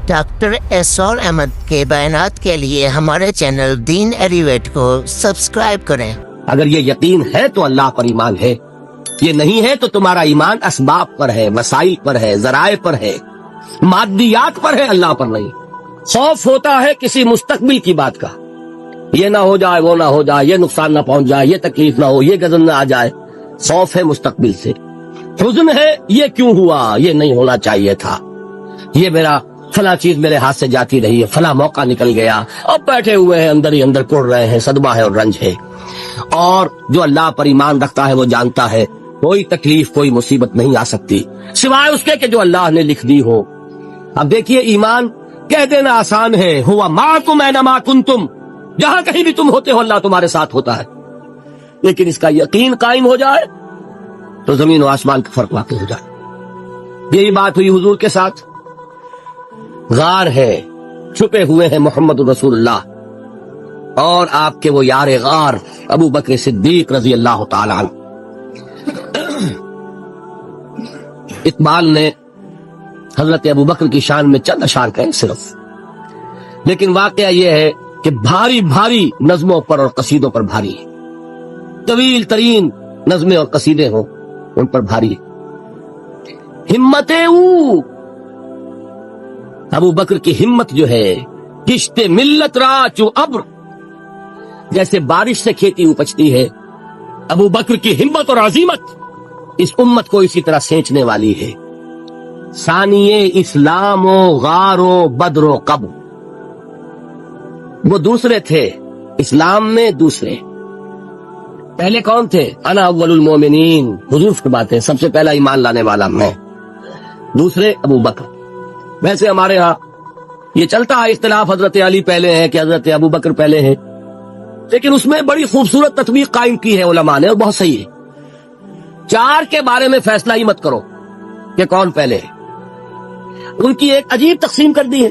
Doctor اسرار احمد کے بیانات کے لیے ہمارے چینل دین ایلیویٹ کو سبسکرائب کریں۔ اگر یہ یقین ہے تو اللہ پر ایمان ہے، یہ نہیں ہے تو تمہارا ایمان اسباب پر ہے، وسائل پر ہے، ذرائع پر ہے، مادیات پر ہے، اللہ پر نہیں۔ خوف ہوتا ہے کسی مستقبل کی بات کا، یہ نہ ہو جائے، وہ نہ ہو جائے، یہ نقصان نہ پہنچ جائے، یہ تکلیف نہ ہو، یہ غضب نہ آ جائے۔ خوف ہے مستقبل سے، حزن ہے یہ کیوں ہوا، یہ نہیں ہونا چاہیے تھا، یہ میرا فلاں چیز میرے ہاتھ سے جاتی رہی ہے، فلاں موقع نکل گیا، اور بیٹھے ہوئے ہیں اندر ہی اندر کڑ رہے ہیں، صدمہ ہے اور رنج ہے۔ اور جو اللہ پر ایمان رکھتا ہے وہ جانتا ہے کوئی تکلیف کوئی مصیبت نہیں آ سکتی سوائے اس کے کہ جو اللہ نے لکھ دی ہو۔ اب دیکھیے ایمان کہہ دینا آسان ہے، ہوا معکم اینما کنتم، جہاں کہیں بھی تم ہوتے ہو اللہ تمہارے ساتھ ہوتا ہے، لیکن اس کا یقین قائم ہو جائے تو زمین و آسمان کا فرق واقع ہو جائے۔ یہی بات ہوئی حضور کے ساتھ، غار ہے، چھپے ہوئے ہیں محمد رسول اللہ اور آپ کے وہ یار غار ابو بکر صدیق رضی اللہ تعالی عنہ۔ اقبال نے حضرت ابو بکر کی شان میں چند اشعار کہے صرف، لیکن واقعہ یہ ہے کہ بھاری بھاری نظموں پر اور قصیدوں پر بھاری ہے، طویل ترین نظمیں اور قصیدے ہوں ان پر بھاری ہے۔ ہمت ابو بکر کی ہمت جو ہے، کشت ملت را چو ابر، جیسے بارش سے کھیتی اپجتی ہے، ابو بکر کی ہمت اور عزیمت اس امت کو اسی طرح سینچنے والی ہے۔ ثانیے اسلام و غار و بدر و قبر، وہ دوسرے تھے اسلام میں، دوسرے پہلے کون تھے؟ انا اول المومنین، حضور کی بات ہے، سب سے پہلا ایمان لانے والا میں، دوسرے ابو بکر۔ ویسے ہمارے ہاں یہ چلتا ہے اختلاف، حضرت علی پہلے ہیں کہ حضرت ابو بکر پہلے ہیں، لیکن اس میں بڑی خوبصورت تطبیق قائم کی ہے علماء نے اور بہت صحیح ہے۔ چار کے بارے میں فیصلہ ہی مت کرو کہ کون پہلے ہے، ان کی ایک عجیب تقسیم کر دی ہے۔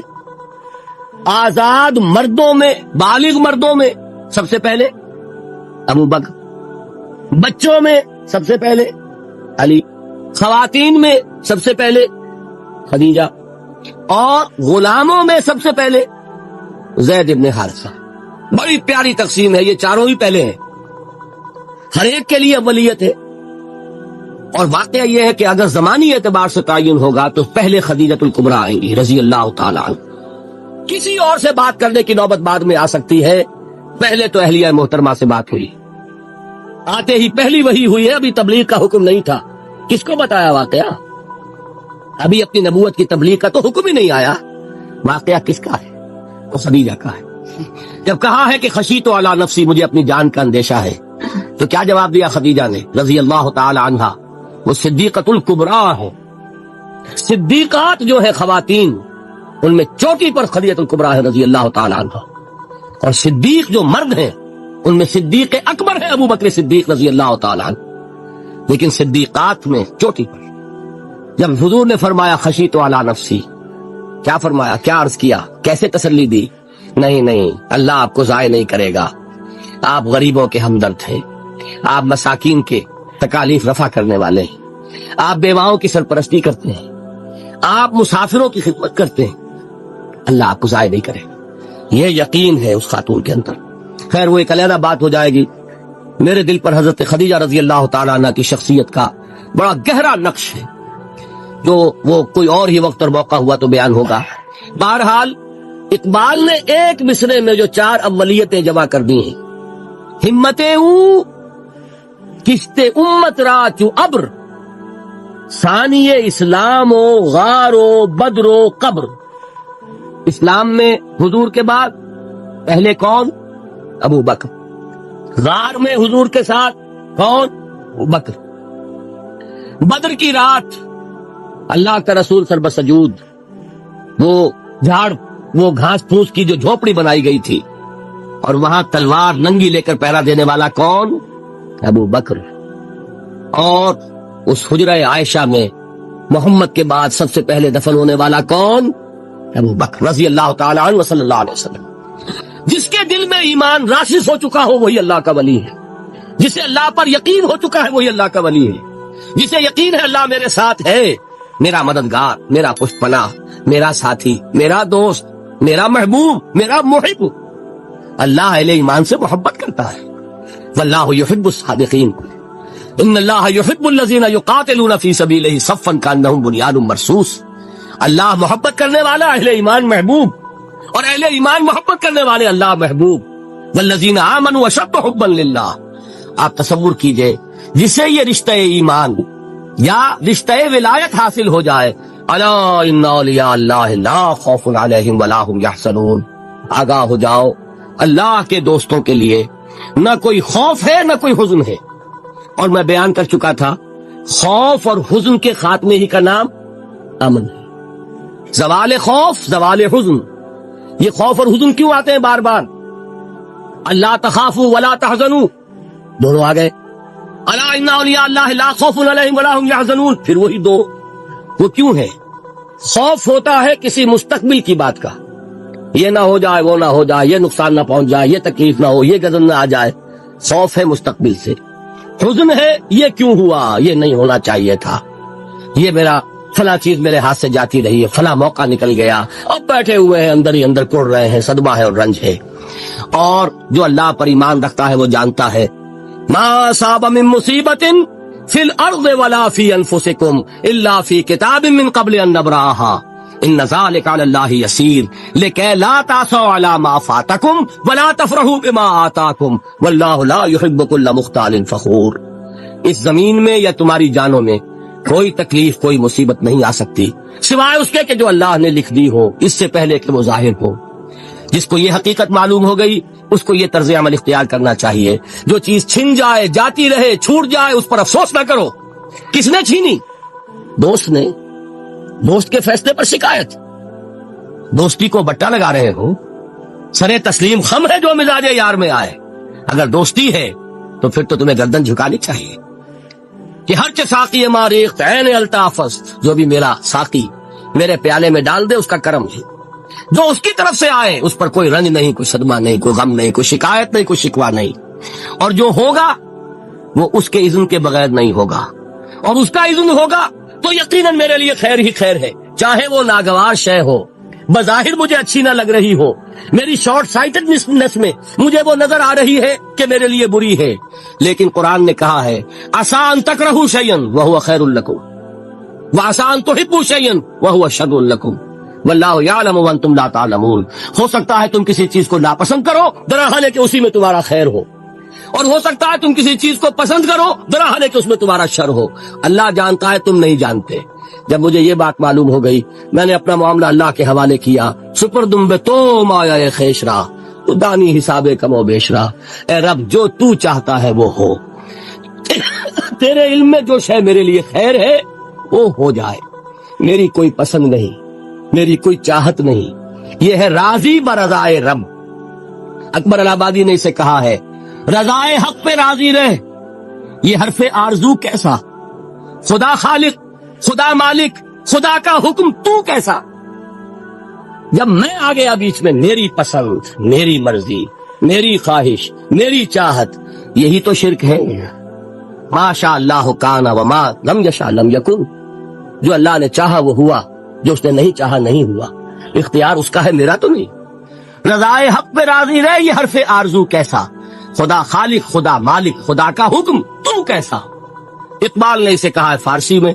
آزاد مردوں میں، بالغ مردوں میں سب سے پہلے ابو بکر، بچوں میں سب سے پہلے علی، خواتین میں سب سے پہلے خدیجہ، اور غلاموں میں سب سے پہلے زید ابن حارثہ۔ بڑی پیاری تقسیم ہے، یہ چاروں ہی پہلے ہیں، ہر ایک کے لیے اولیت ہے۔ اور واقعہ یہ ہے کہ اگر زمانی اعتبار سے تعین ہوگا تو پہلے خدیجۃ الکبریٰ آئیں گی رضی اللہ تعالی عنہ، کسی اور سے بات کرنے کی نوبت بعد میں آ سکتی ہے، پہلے تو اہلیہ محترمہ سے بات ہوئی، آتے ہی پہلی وحی ہوئی ہے، ابھی تبلیغ کا حکم نہیں تھا، کس کو بتایا واقعہ؟ ابھی اپنی نبوت کی تبلیغ کا تو حکم ہی نہیں آیا، واقعہ کس کا ہے؟ وہ خدیجہ کا ہے۔ جب کہا ہے کہ خشیت علی نفسی، مجھے اپنی جان کا اندیشہ ہے، تو کیا جواب دیا خدیجہ نے رضی اللہ تعالی عنہا؟ وہ صدیقۃ الکبریٰ ہے، صدیقات جو ہے خواتین ان میں چوٹی پر خدیجۃ الکبریٰ ہے رضی اللہ تعالی عنہا، اور صدیق جو مرد ہیں ان میں صدیق اکبر ہے ابو بکر صدیق رضی اللہ تعالی عنہ، لیکن صدیقات میں چوٹی پر۔ جب حضور نے فرمایا خشیت علی نفسی، کیا فرمایا، کیا عرض کیا، کیسے تسلی دی؟ نہیں، اللہ آپ کو ضائع نہیں کرے گا، آپ غریبوں کے ہمدرد ہیں، آپ مساکین کے تکالیف رفع کرنے والے ہیں، آپ بیواؤں کی سرپرستی کرتے ہیں، آپ مسافروں کی خدمت کرتے ہیں، اللہ آپ کو ضائع نہیں کرے گا۔ یہ یقین ہے اس خاتون کے اندر۔ خیر وہ ایک علیحدہ بات ہو جائے گی، میرے دل پر حضرت خدیجہ رضی اللہ تعالیٰ عنہ کی شخصیت کا بڑا گہرا نقش ہے، جو وہ کوئی اور ہی وقت اور موقع ہوا تو بیان ہوگا۔ بہرحال اقبال نے ایک مصرے میں جو چار اولیتیں جمع کر دی ہیں، ہمتیں کشت امت را چو ابر، ثانی اسلام و غار و بدر و قبر۔ اسلام میں حضور کے بعد پہلے کون؟ ابو بکر۔ غار میں حضور کے ساتھ کون؟ ابو بکر۔ بدر کی رات اللہ کا رسول سر بسجود، وہ جھاڑ، وہ گھاس پھوس کی جو جھوپڑی بنائی گئی تھی، اور وہاں تلوار ننگی لے کر پہرا دینے والا کون؟ ابو بکر۔ اور اس حجرہ عائشہ میں محمد کے بعد سب سے پہلے دفن ہونے والا کون؟ ابو بکر رضی اللہ تعالی عنہ وصلی اللہ علیہ وسلم۔ جس کے دل میں ایمان راسخ ہو چکا ہو وہی اللہ کا ولی ہے، جسے اللہ پر یقین ہو چکا ہے وہی اللہ کا ولی ہے، جسے یقین ہے اللہ میرے ساتھ ہے، میرا مددگار، میرا پشت پناہ، میرا ساتھی، میرا دوست، میرا محبوب، میرا محب۔ اللہ اہل ایمان سے محبت کرتا ہے۔ واللہ یحب الصادقین، ان اللہ یحب الذین یقاتلون فی سبیلہ صفا کانہم بنیان مرصوص۔ اللہ محبت کرنے والا، اہل ایمان محبوب، اور اہل ایمان محبت کرنے والے اللہ محبوب۔ والذین آمنوا اشد حبا للہ۔ آپ تصور کیجئے جسے یہ رشتہ ایمان یا رشتہ ولایت حاصل ہو جائے، الا ان اولیاء اللہ لا خوف علیہم ولا هم یحزنون، آگاہ ہو جاؤ، اللہ کے دوستوں کے لیے نہ کوئی خوف ہے نہ کوئی حزن ہے۔ اور میں بیان کر چکا تھا، خوف اور حزن کے خاتمے ہی کا نام امن ہے۔ زوال خوف، زوال حزن۔ یہ خوف اور حزن کیوں آتے ہیں بار بار؟ اللہ تخافوا ولا تحزنوا، دونوں آ گئے۔ الا ان اولیاء اللہ لا خوف علیہم ولا هم یحزنون، پھر وہی دو۔ وہ کیوں ہے؟ خوف ہوتا ہے کسی مستقبل کی بات کا، یہ نہ ہو جائے، وہ نہ ہو جائے، یہ نقصان نہ پہنچ جائے، یہ تکلیف نہ ہو، یہ غضب نہ آ جائے، خوف ہے مستقبل سے۔ حزن ہے یہ کیوں ہوا، یہ نہیں ہونا چاہیے تھا، یہ میرا فلاں چیز میرے ہاتھ سے جاتی رہی ہے، فلاں موقع نکل گیا، اب بیٹھے ہوئے ہیں اندر ہی اندر کڑ رہے ہیں، صدمہ ہے اور رنج ہے۔ اور جو اللہ پر ایمان رکھتا ہے وہ جانتا ہے ما اصاب من مصیبت فی الارض ولا فی انفسکم الا فی کتاب من قبل ان نبرأها ان ذلک علی اللہ یسیر لکی لا تعصوا علی ما فاتکم ولا تفرحوا بما آتاکم واللہ لا یحب کل مختال فخور۔ اس زمین میں یا تمہاری جانوں میں کوئی تکلیف، کوئی مصیبت نہیں آ سکتی سوائے اس کے کہ جو اللہ نے لکھ دی ہو اس سے پہلے کہ وہ ظاہر ہو۔ جس کو یہ حقیقت معلوم ہو گئی اس کو یہ طرز عمل اختیار کرنا چاہیے، جو چیز چھن جائے، جاتی رہے، چھوٹ جائے، اس پر افسوس نہ کرو۔ کس نے چھینی؟ دوست نے۔ دوست کے فیصلے پر شکایت، دوستی کو بٹا لگا رہے ہو، سرے تسلیم خم ہے جو مزاج یار میں آئے۔ اگر دوستی ہے تو پھر تو تمہیں گردن جھکانی چاہیے کہ ہر چہ ساقی ماریخت عین الطافست، جو بھی میرا ساقی میرے پیالے میں ڈال دے اس کا کرم ہے، جو اس کی طرف سے آئے اس پر کوئی رنج نہیں، کوئی صدمہ نہیں، کوئی غم نہیں، کوئی شکایت نہیں، کوئی شکوہ نہیں، اور جو ہوگا وہ اس کے اذن کے بغیر نہیں ہوگا، اور اس کا اذن ہوگا تو یقیناً میرے لیے خیر ہی خیر ہے، چاہے وہ ناگوار شے ہو، بظاہر مجھے اچھی نہ لگ رہی ہو، میری شارٹ سائٹڈنس میں مجھے وہ نظر آ رہی ہے کہ میرے لیے بری ہے، لیکن قرآن نے کہا ہے عسیٰ ان تکرہوا شیئا وہو خیر لکم وعسیٰ ان تحبوا شیئا وہو شر لکم واللہ یعلم وانتم لا تعلمون۔ ہو سکتا ہے تم کسی چیز کو ناپسند کرو دراحال کہ اسی میں تمہارا خیر ہو، اور ہو سکتا ہے تم کسی چیز کو پسند کرو دراحال کہ اس میں تمہارا شر ہو۔ اللہ جانتا ہے، تم نہیں جانتے۔ جب مجھے یہ بات معلوم ہو گئی میں نے اپنا معاملہ اللہ کے حوالے کیا۔ سپردم بے تو مایا خیش را تو دانی حساب کم و بیش را، اے رب جو تو چاہتا ہے وہ ہو، تیرے علم میں جو شے میرے لیے خیر ہے وہ ہو جائے، میری کوئی پسند نہیں، میری کوئی چاہت نہیں، یہ ہے راضی برضائے رب۔ اکبر الہآبادی نے اسے کہا ہے رضائے حق پہ راضی رہ، یہ حرف آرزو کیسا، خدا خالق، خدا مالک، خدا کا حکم تو کیسا؟ جب میں آ گیا بیچ میں، میری پسند، میری مرضی، میری خواہش، میری چاہت، یہی تو شرک ہے۔ ما شاء اللہ کان وما لم یشاء لم یکن، جو اللہ نے چاہا وہ ہوا، جو اس نے نہیں چاہا نہیں ہوا، اختیار اس کا ہے، میرا تو نہیں۔ رضائے حق پہ راضی رہ، یہ حرف آرزو کیسا، خدا خالق، خدا مالک، خدا کا حکم تو کیسا۔ اقبال نے اسے کہا ہے فارسی میں،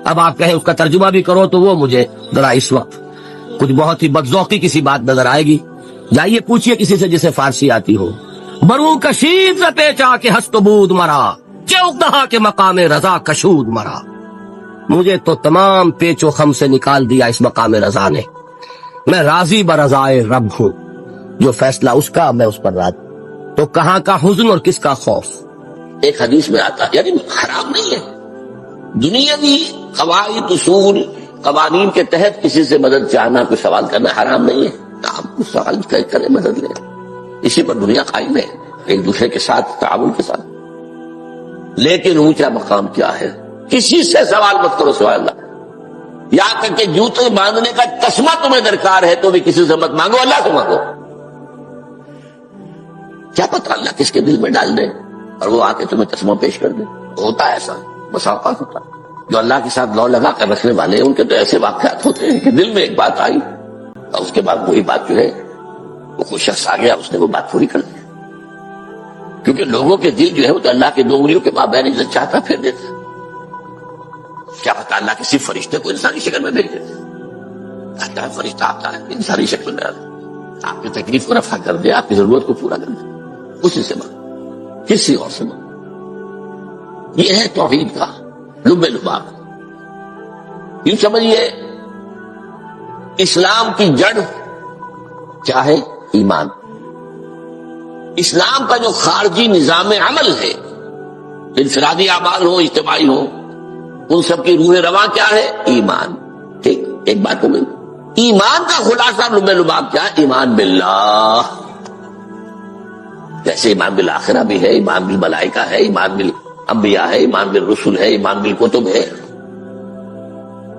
اب آپ کہیں اس کا ترجمہ بھی کرو تو وہ مجھے ذرا اس وقت کچھ بہت ہی بدذوقی کسی بات نظر آئے گی، جائیے پوچھئے کسی سے جسے فارسی آتی ہو۔ برو کشید ز پیچا کے ہست و بود مرا، چوکدہا کے مقام رضا کشود مرا۔ مجھے تو تمام پیچ و خم سے نکال دیا اس مقام رضا نے، میں راضی برضائے رب ہوں، جو فیصلہ اس کا میں اس پر راضی۔ تو کہاں کا حزن اور کس کا خوف؟ ایک حدیث میں آتا ہے، یعنی حرام نہیں ہے، دنیاوی قواعد، اصول، قوانین کے تحت کسی سے مدد چاہنا، کوئی سوال کرنا حرام نہیں ہے، آپ کچھ سوال کریں، مدد لیں، اسی پر دنیا قائم ہے، ایک دوسرے کے ساتھ تعاون کے ساتھ۔ لیکن اونچا مقام کیا ہے؟ کسی سے سوال مت کرو سوائے اللہ، یہاں تک کہ جوتے باندھنے کا چشمہ تمہیں درکار ہے تو بھی کسی سے مت مانگو، اللہ سے مانگو۔ کیا پتہ اللہ کس کے دل میں ڈال دے اور وہ آ کے تمہیں چشمہ پیش کر دے، ہوتا ہے ایسا، بس اوقات ہوتا ہے۔ جو اللہ کے ساتھ لو لگا کر رکھنے والے ہیں ان کے تو ایسے واقعات ہوتے ہیں کہ دل میں ایک بات آئی اور اس کے بعد وہی بات جو ہے وہ کوئی شخص آ گیا اس نے وہ بات پوری کر دی. کیونکہ لوگوں کے دل جو ہے وہ تو اللہ کے دو انگلیوں کے مابین جو چاہتا پھیر دیتا. کیا پتا اللہ کسی فرشتے کو انسانی شکل میں بھیج دیتے. آتا ہے فرشتہ آتا ہے انسانی شکل میں آتا ہے آپ کی تکلیف کو رفع کر دے آپ کی ضرورت کو پورا کر دے. اسی سے مانگ کسی اور سے مانگ. یہ ہے توحید کا لب لباب. یوں سمجھیے اسلام کی جڑ کیا ہے؟ ایمان. اسلام کا جو خارجی نظام عمل ہے انفرادی اعمال ہو اجتماعی ہو ان سب کی روح رواں کیا ہے؟ ایمان. ٹھیک ایک بات کو ایمان کا خلاصہ لب لباب کیا ہے؟ ایمان باللہ. جیسے ایمان بالآخرہ بھی ہے ایمان بالملائکہ ہے ایمان بالانبیاء ہے ایمان بالرسل ہے ایمان بالکتب ہے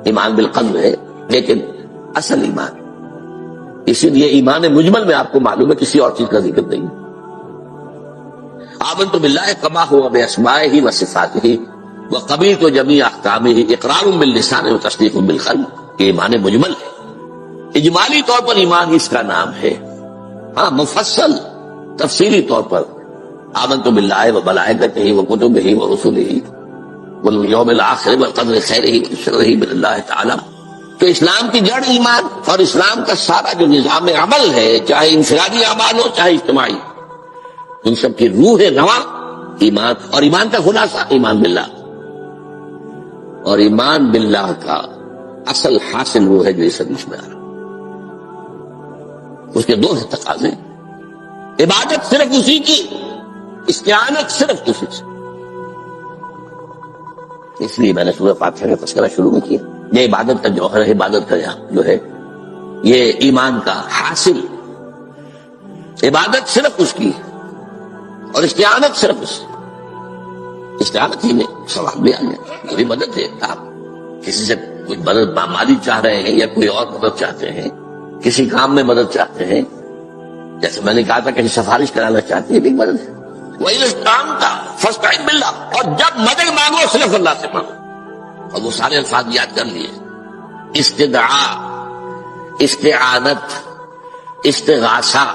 ایمان بالقلب ہے. لیکن اصل ایمان اسی لیے ایمان مجمل میں آپ کو معلوم ہے کسی اور چیز کا ذکر نہیں. آمنت باللہ کما ہوا باسمائہ و صفاتہ وقبلت جمیع احکامہ اقرار باللسان و تصدیق بالقلب. یہ ایمان مجمل ہے. اجمالی طور پر ایمان اس کا نام ہے. ہاں مفصل تفصیلی طور پر آمنت باللہ و ملائکتہ و کتبہ و رسلہ والیوم الآخر والقدر خیرہ و شرہ من اللہ تعالی. تو اسلام کی جڑ ایمان اور اسلام کا سارا جو نظام عمل ہے چاہے انفرادی اعمال ہو چاہے اجتماعی ان سب کی روح رواں ایمان. اور ایمان کا خلاصہ ایمان باللہ. اور ایمان باللہ کا اصل حاصل وہ ہے جو اس حدیث میں آ رہا. اس کے دو تقاضے عبادت صرف اسی کی استعانت صرف اسی سے. اس لیے میں نے سورہ فاتحہ کا تذکرہ شروع میں کیا. یہ عبادت کا جوہر ہے. عبادت کا جو ہے یہ ایمان کا حاصل. عبادت صرف اس کی اور استعانت صرف اس. استعانت ہی میں ثواب بھی آ گیا. یہ بھی مدد ہے. آپ کسی سے کوئی مدد مالی چاہ رہے ہیں یا کوئی اور مدد چاہتے ہیں کسی کام میں مدد چاہتے ہیں جیسے میں نے کہا تھا کہیں سفارش کرانا چاہتے ہیں بھی مدد ہے. وہی کام تھا فاستعن باللہ. اور جب مدد مانگو صرف اللہ سے مانگو. اور وہ سارے الفاظ یاد کر لیے. استدعاء استعانت استغاثہ.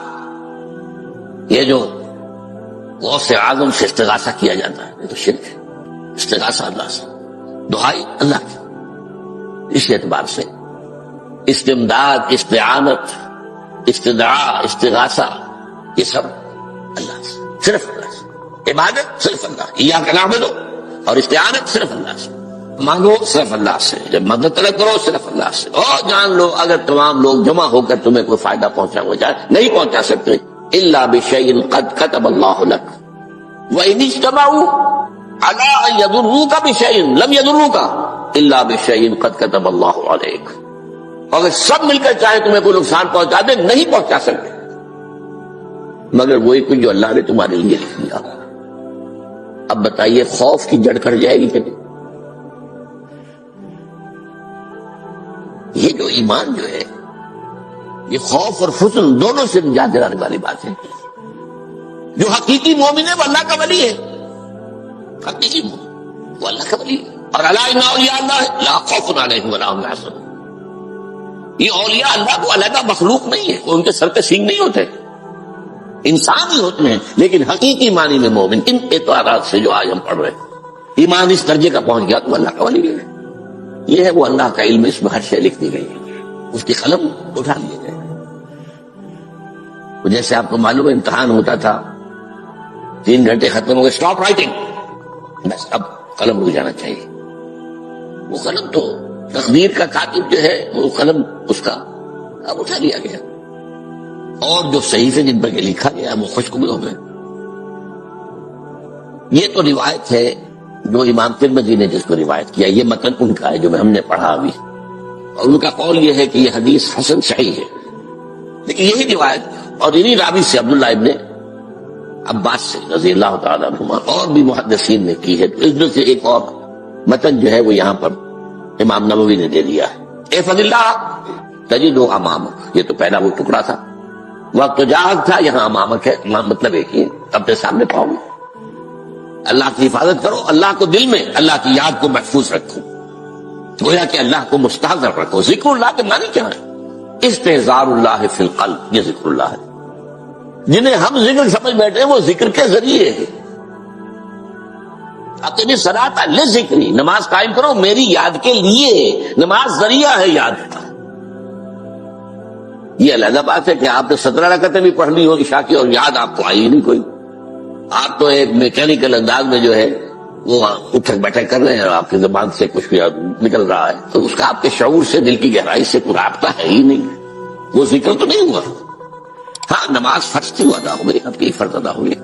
یہ جو غوث اعظم سے استغاثہ کیا جاتا ہے یہ تو شرک ہے. استغاثہ اللہ سے دعائی اللہ کی. اس اعتبار سے استمداد استعانت استدعاء استغاثہ یہ سب اللہ سے صرف اللہ سے. عبادت صرف اللہ. ایاک نعبد اور استعانت صرف اللہ سے. مانگو صرف اللہ سے. جب مدد طلب کرو صرف اللہ سے. اور جان لو اگر تمام لوگ جمع ہو کر تمہیں کوئی فائدہ پہنچا جائے نہیں پہنچا سکتے. الا بشیء قد كتب اللہ لك وان اجتمعوا على ان يضروك بشیء لم يضروك الا بشیء قد كتب اللہ علیک. اگر سب مل کر چاہے تمہیں کوئی نقصان پہنچا دے نہیں پہنچا سکتے مگر وہی کچھ جو اللہ نے تمہارے لیے لکھ دیا. اب بتائیے خوف کی جڑ کٹ جائے گی کہ نہیں؟ یہ جو ایمان جو ہے یہ خوف اور حزن دونوں سے نجات دلانے والی بات ہے. جو حقیقی مومن ہے وہ اللہ کا ولی ہے. حقیقی مومن وہ اللہ کا ولی ہے. اور الا ان اولیاء اللہ لا خوف علیہم ولا هم يحزنون. یہ اولیاء اللہ کو علیحدہ مخلوق نہیں ہے. وہ ان کے سر پہ سینگ نہیں ہوتے انسان ہی ہوتے ہیں. لیکن حقیقی معنی میں مومن ان اعتبارات سے جو آج ہم پڑھ رہے ہیں ایمان اس درجے کا پہنچ گیا تو اللہ کا ولی ہے. یہ ہے وہ اللہ کا علم. اس میں ہر شے لکھ دی گئی ہے. اس کی قلم اٹھا لیے گئے. جیسے آپ کو معلوم ہے امتحان ہوتا تھا 3 گھنٹے ختم ہو گئے اسٹاپ رائٹنگ بس اب قلم رک جانا چاہیے. وہ قلم تو تقدیر کا کاتب جو ہے وہ قلم اس کا اب اٹھا لیا گیا. اور جو صحیفے جن پر لکھا گیا وہ خشک ہو گئے. یہ تو روایت ہے جو امام ترمذی نے جس کو روایت کیا. یہ متن ان کا ہے جو ہم نے پڑھا ابھی. اور ان کا قول یہ ہے کہ یہ حدیث حسن صحیح ہے. لیکن یہی روایت اور انہی راوی سے عبداللہ ابن عباس سے رضی اللہ تعالیٰ عنہما اور بھی محدثین نے کی ہے. تو اس میں سے ایک اور متن جو ہے وہ یہاں پر امام نووی نے دے دیا ہے. احفظ اللہ تجدہ امامک. یہ تو پہلا وہ ٹکڑا تھا. وقت تو جاہد تھا یہاں امامک ہے. امام مطلب ایک ہی اپنے سامنے پاؤ. اللہ کی حفاظت کرو اللہ کو دل میں اللہ کی یاد کو محفوظ رکھو. گویا کہ اللہ کو مستحضر رکھو. ذکر اللہ کے معنی کیا ہے؟ استحضار اللہ فی القلب، یہ ذکر اللہ ہے. جنہیں ہم ذکر سمجھ بیٹھے ہیں وہ ذکر کے ذریعے ہے. اقیم الصلاۃ لذکری، نماز قائم کرو میری یاد کے لیے. نماز ذریعہ ہے یاد کا. یہ علیحدہ بات ہے کہ آپ نے 17 رکعتیں بھی پڑھ لی ہو عشاء کی اور یاد آپ کو آئی نہیں کوئی. آپ تو ایک میکینیکل انداز میں جو ہے وہ اٹھک بیٹھک کر رہے ہیں اور آپ کی زبان سے کچھ بھی نکل رہا ہے، تو اس کا آپ کے شعور سے، دل کی گہرائی سے کوئی رابطہ ہے ہی نہیں. وہ ذکر تو نہیں ہوا. ہاں نماز فرض تھی وہ ادا ہو گئی، آپ کی فرض ادا ہو گئی.